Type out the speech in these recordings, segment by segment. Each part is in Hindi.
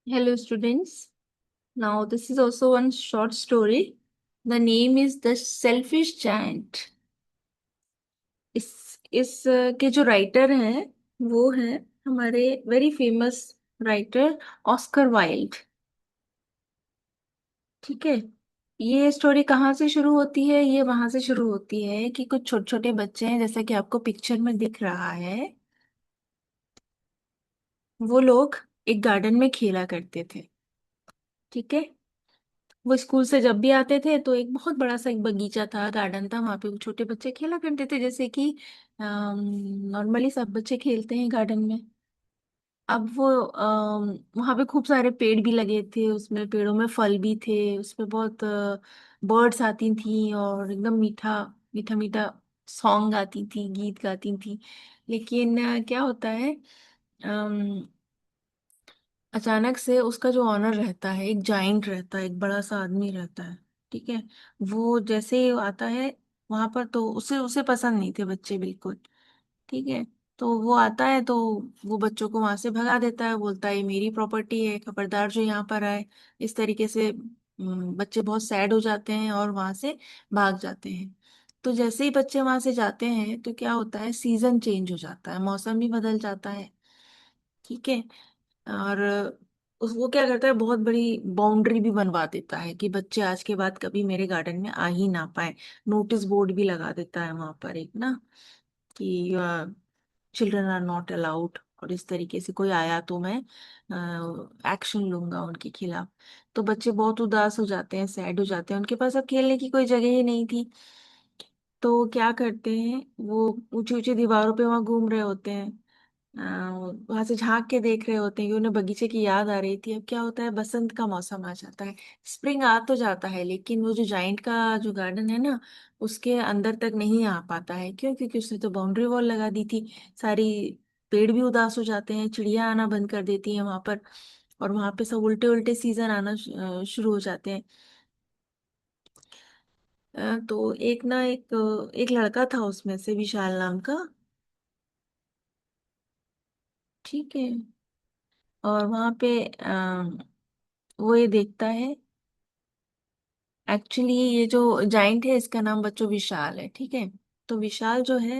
Hello, students. Now, this is also one short story. The name is The Selfish Giant. के जो राइटर हैं वो हैं हमारे very famous writer Oscar Wilde. ठीक है। ये स्टोरी कहाँ से शुरू होती है? ये वहां से शुरू होती है कि कुछ छोटे छोटे बच्चे हैं, जैसा कि आपको पिक्चर में दिख रहा है। वो लोग एक गार्डन में खेला करते थे। ठीक है। वो स्कूल से जब भी आते थे तो एक बहुत बड़ा सा एक बगीचा था, गार्डन था, वहां पे वो छोटे बच्चे खेला करते थे, जैसे कि नॉर्मली सब बच्चे खेलते हैं गार्डन में। अब वो वहां पे खूब सारे पेड़ भी लगे थे, उसमें पेड़ों में फल भी थे, उसमें बहुत बर्ड्स आती थी और एकदम मीठा मीठा मीठा सॉन्ग गाती थी, गीत गाती थी। लेकिन क्या होता है, अचानक से उसका जो ऑनर रहता है, एक जाइंट रहता है, एक बड़ा सा आदमी रहता है। ठीक है। वो जैसे ही आता है वहां पर, तो उसे उसे पसंद नहीं थे बच्चे बिल्कुल। ठीक है। तो वो आता है तो वो बच्चों को वहां से भगा देता है, बोलता है ये मेरी प्रॉपर्टी है, खबरदार जो यहाँ पर आए। इस तरीके से बच्चे बहुत सैड हो जाते हैं और वहां से भाग जाते हैं। तो जैसे ही बच्चे वहां से जाते हैं तो क्या होता है, सीजन चेंज हो जाता है, मौसम भी बदल जाता है। ठीक है। और उस वो क्या करता है, बहुत बड़ी बाउंड्री भी बनवा देता है कि बच्चे आज के बाद कभी मेरे गार्डन में आ ही ना पाए। नोटिस बोर्ड भी लगा देता है वहां पर एक ना, कि चिल्ड्रन आर नॉट अलाउड, और इस तरीके से कोई आया तो मैं एक्शन लूंगा उनके खिलाफ। तो बच्चे बहुत उदास हो जाते हैं, सैड हो जाते हैं, उनके पास अब खेलने की कोई जगह ही नहीं थी। तो क्या करते हैं, वो ऊंची ऊंची दीवारों पे वहां घूम रहे होते हैं, वहां से झांक के देख रहे होते हैं कि उन्हें बगीचे की याद आ रही थी। अब क्या होता है, बसंत का मौसम आ जाता है, स्प्रिंग आ तो जाता है, लेकिन वो जो जाइंट का जो गार्डन है ना, उसके अंदर तक नहीं आ पाता है। क्यों? क्योंकि उसने तो बाउंड्री वॉल लगा दी थी सारी। पेड़ भी उदास हो जाते हैं, चिड़िया आना बंद कर देती हैं वहां पर, और वहां पे सब उल्टे उल्टे सीजन आना शुरू हो जाते हैं। तो एक लड़का था उसमें से, विशाल नाम का। ठीक है। और वहां पे वो ये देखता है, एक्चुअली ये जो जाइंट है इसका नाम बच्चों विशाल है। ठीक है। तो विशाल जो है,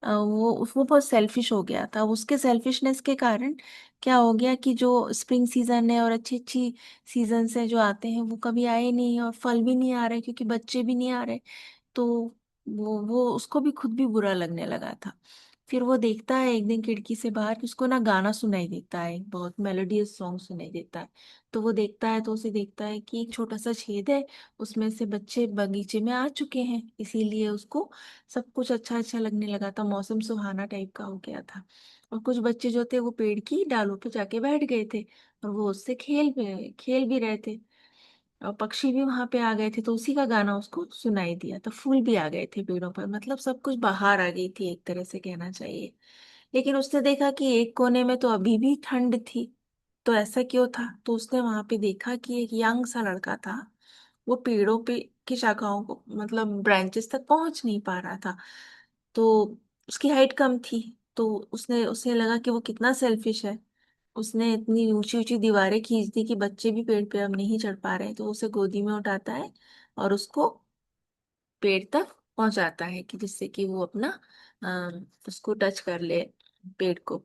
वो बहुत सेल्फिश हो गया था। उसके सेल्फिशनेस के कारण क्या हो गया कि जो स्प्रिंग सीजन है और अच्छी अच्छी सीजन है जो आते हैं, वो कभी आए नहीं और फल भी नहीं आ रहे क्योंकि बच्चे भी नहीं आ रहे। तो वो उसको भी खुद भी बुरा लगने लगा था। फिर वो देखता है एक दिन खिड़की से बाहर कि उसको ना गाना सुनाई देता है, एक बहुत मेलोडियस सॉन्ग सुनाई देता है। तो वो देखता है तो उसे देखता है कि एक छोटा सा छेद है, उसमें से बच्चे बगीचे में आ चुके हैं, इसीलिए उसको सब कुछ अच्छा अच्छा लगने लगा था, मौसम सुहाना टाइप का हो गया था। और कुछ बच्चे जो थे वो पेड़ की डालों पे जाके बैठ गए थे, और वो उससे खेल भी रहे थे। और पक्षी भी वहां पे आ गए थे, तो उसी का गाना उसको सुनाई दिया। तो फूल भी आ गए थे पेड़ों पर, मतलब सब कुछ बाहर आ गई थी, एक तरह से कहना चाहिए। लेकिन उसने देखा कि एक कोने में तो अभी भी ठंड थी। तो ऐसा क्यों था? तो उसने वहां पे देखा कि एक यंग सा लड़का था, वो पेड़ों पे की शाखाओं को, मतलब ब्रांचेस तक पहुंच नहीं पा रहा था। तो उसकी हाइट कम थी। तो उसने उसे लगा कि वो कितना सेल्फिश है, उसने इतनी ऊंची ऊंची दीवारें खींच दी कि बच्चे भी पेड़ पे अब नहीं चढ़ पा रहे। तो उसे गोदी में उठाता है और उसको पेड़ तक पहुंचाता है, कि जिससे कि वो अपना उसको टच कर ले, पेड़ को।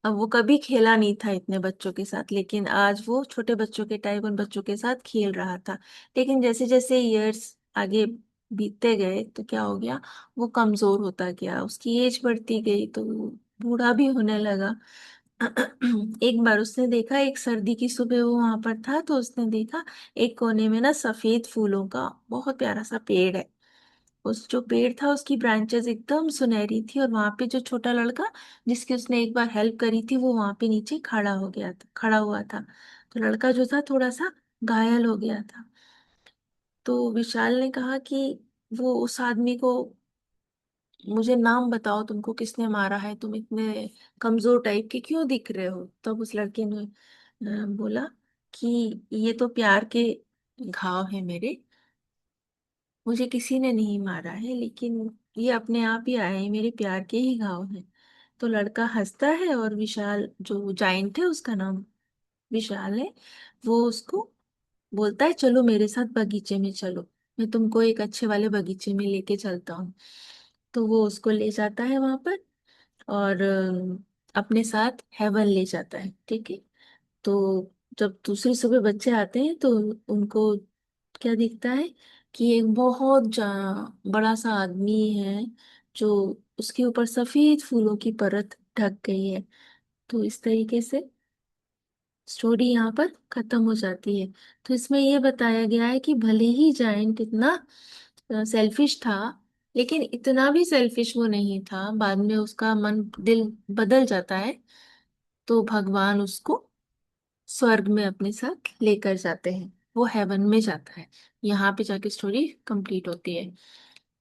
अब वो कभी खेला नहीं था इतने बच्चों के साथ, लेकिन आज वो छोटे बच्चों के टाइप उन बच्चों के साथ खेल रहा था। लेकिन जैसे जैसे इयर्स आगे बीतते गए तो क्या हो गया, वो कमजोर होता गया, उसकी एज बढ़ती गई, तो वो बूढ़ा भी होने लगा। एक बार उसने देखा, एक सर्दी की सुबह वो वहां पर था, तो उसने देखा एक कोने में ना सफेद फूलों का बहुत प्यारा सा पेड़ है। उस जो पेड़ था उसकी ब्रांचेस एकदम सुनहरी थी, और वहां पे जो छोटा लड़का जिसकी उसने एक बार हेल्प करी थी, वो वहां पे नीचे खड़ा हुआ था। तो लड़का जो था थोड़ा सा घायल हो गया था। तो विशाल ने कहा कि वो उस आदमी को, मुझे नाम बताओ, तुमको किसने मारा है, तुम इतने कमजोर टाइप के क्यों दिख रहे हो? तब उस लड़के ने बोला कि ये तो प्यार के घाव है मेरे, मुझे किसी ने नहीं मारा है, लेकिन ये अपने आप ही आए हैं, मेरे प्यार के ही घाव हैं। तो लड़का हंसता है और विशाल जो जाइंट है, उसका नाम विशाल है, वो उसको बोलता है चलो मेरे साथ बगीचे में चलो, मैं तुमको एक अच्छे वाले बगीचे में लेके चलता हूँ। तो वो उसको ले जाता है वहां पर, और अपने साथ हेवन ले जाता है, ठीक है। तो जब दूसरी सुबह बच्चे आते हैं तो उनको क्या दिखता है कि एक बहुत बड़ा सा आदमी है, जो उसके ऊपर सफेद फूलों की परत ढक गई है। तो इस तरीके से स्टोरी यहाँ पर खत्म हो जाती है। तो इसमें ये बताया गया है कि भले ही जायंट इतना सेल्फिश था, लेकिन इतना भी सेल्फिश वो नहीं था। बाद में उसका मन दिल बदल जाता है, तो भगवान उसको स्वर्ग में अपने साथ लेकर जाते हैं, वो हेवन में जाता है। यहाँ पे जाके स्टोरी कंप्लीट होती है।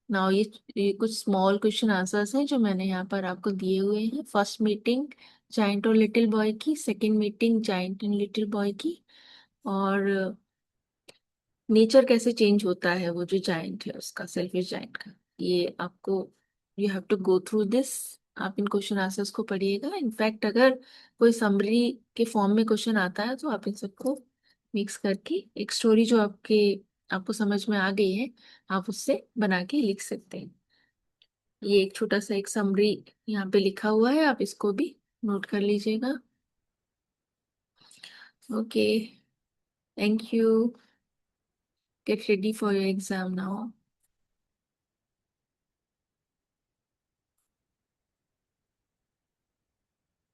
नाउ ये कुछ स्मॉल क्वेश्चन आंसर्स हैं जो मैंने यहाँ पर आपको दिए हुए हैं। फर्स्ट मीटिंग जाइंट और लिटिल बॉय की, second meeting giant and little boy की, और नेचर कैसे चेंज होता है वो जो जाइंट है उसका, सेल्फिश जाइंट का। ये आपको, you have to go through this. आप इन क्वेश्चन आंसर्स को पढ़िएगा। इनफैक्ट अगर कोई समरी के फॉर्म में क्वेश्चन आता है तो आप इन सबको मिक्स करके एक स्टोरी जो आपको समझ में आ गई है, आप उससे बना के लिख सकते हैं। ये एक छोटा सा एक समरी यहाँ पे लिखा हुआ है, आप इसको भी नोट कर लीजिएगा। Okay, thank you. Get ready for your exam now.